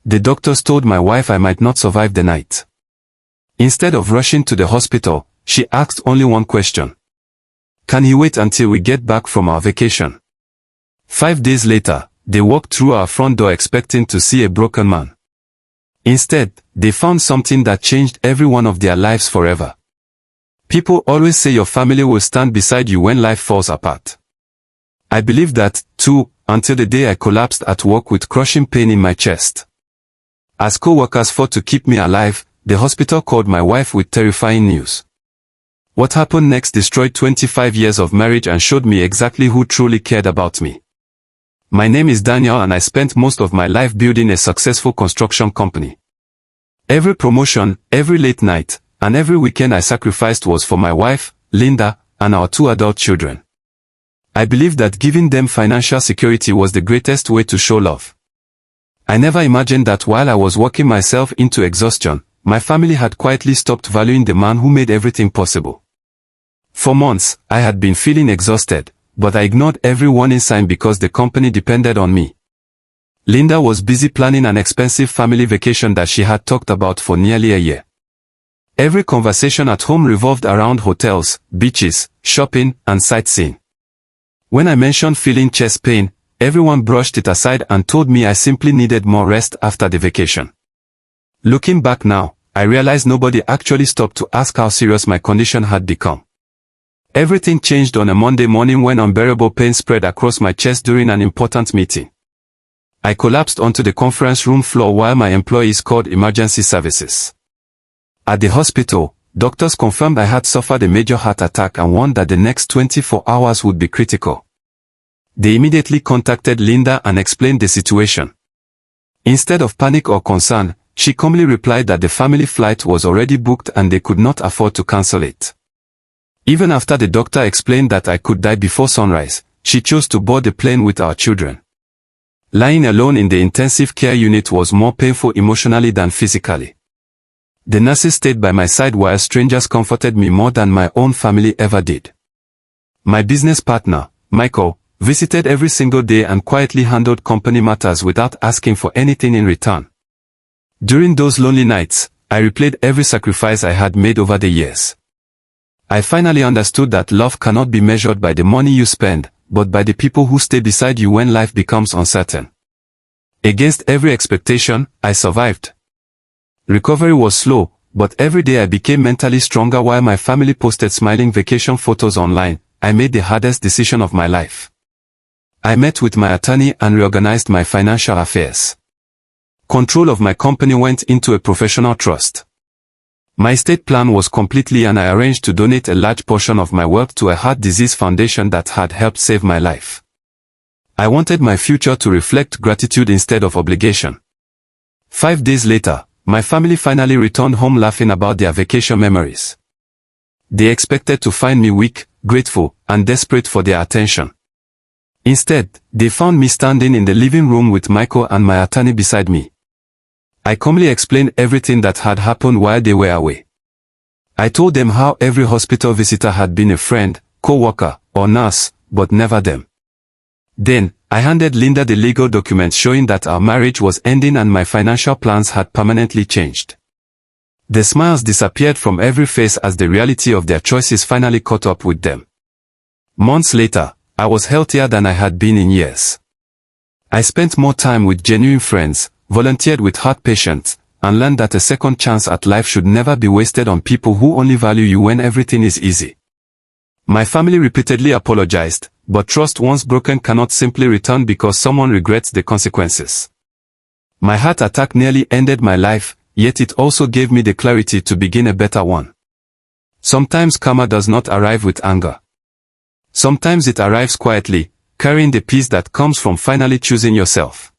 The doctors told my wife I might not survive the night. Instead of rushing to the hospital, she asked only one question. Can he wait until we get back from our vacation? 5 days later, they walked through our front door expecting to see a broken man. Instead, they found something that changed every one of their lives forever. People always say your family will stand beside you when life falls apart. I believed that, too, until the day I collapsed at work with crushing pain in my chest. As co-workers fought to keep me alive, the hospital called my wife with terrifying news. What happened next destroyed 25 years of marriage and showed me exactly who truly cared about me. My name is Daniel and I spent most of my life building a successful construction company. Every promotion, every late night, and every weekend I sacrificed was for my wife, Linda, and our 2 adult children. I believed that giving them financial security was the greatest way to show love. I never imagined that while I was working myself into exhaustion, my family had quietly stopped valuing the man who made everything possible. For months, I had been feeling exhausted, but I ignored every warning sign because the company depended on me. Linda was busy planning an expensive family vacation that she had talked about for nearly a year. Every conversation at home revolved around hotels, beaches, shopping, and sightseeing. When I mentioned feeling chest pain, everyone brushed it aside and told me I simply needed more rest after the vacation. Looking back now, I realized nobody actually stopped to ask how serious my condition had become. Everything changed on a Monday morning when unbearable pain spread across my chest during an important meeting. I collapsed onto the conference room floor while my employees called emergency services. At the hospital, doctors confirmed I had suffered a major heart attack and warned that the next 24 hours would be critical. They immediately contacted Linda and explained the situation. Instead of panic or concern, she calmly replied that the family flight was already booked and they could not afford to cancel it. Even after the doctor explained that I could die before sunrise, she chose to board the plane with our children. Lying alone in the intensive care unit was more painful emotionally than physically. The nurses stayed by my side while strangers comforted me more than my own family ever did. My business partner, Michael, visited every single day and quietly handled company matters without asking for anything in return. During those lonely nights, I replayed every sacrifice I had made over the years. I finally understood that love cannot be measured by the money you spend, but by the people who stay beside you when life becomes uncertain. Against every expectation, I survived. Recovery was slow, but every day I became mentally stronger while my family posted smiling vacation photos online. I made the hardest decision of my life. I met with my attorney and reorganized my financial affairs. Control of my company went into a professional trust. My estate plan was completely and I arranged to donate a large portion of my wealth to a heart disease foundation that had helped save my life. I wanted my future to reflect gratitude instead of obligation. 5 days later, my family finally returned home laughing about their vacation memories. They expected to find me weak, grateful, and desperate for their attention. Instead, they found me standing in the living room with Michael and my attorney beside me. I calmly explained everything that had happened while they were away. I told them how every hospital visitor had been a friend, co-worker, or nurse, but never them. Then, I handed Linda the legal documents showing that our marriage was ending and my financial plans had permanently changed. The smiles disappeared from every face as the reality of their choices finally caught up with them. Months later, I was healthier than I had been in years. I spent more time with genuine friends, volunteered with heart patients, and learned that a second chance at life should never be wasted on people who only value you when everything is easy. My family repeatedly apologized, but trust once broken cannot simply return because someone regrets the consequences. My heart attack nearly ended my life, yet it also gave me the clarity to begin a better one. Sometimes karma does not arrive with anger. Sometimes it arrives quietly, carrying the peace that comes from finally choosing yourself.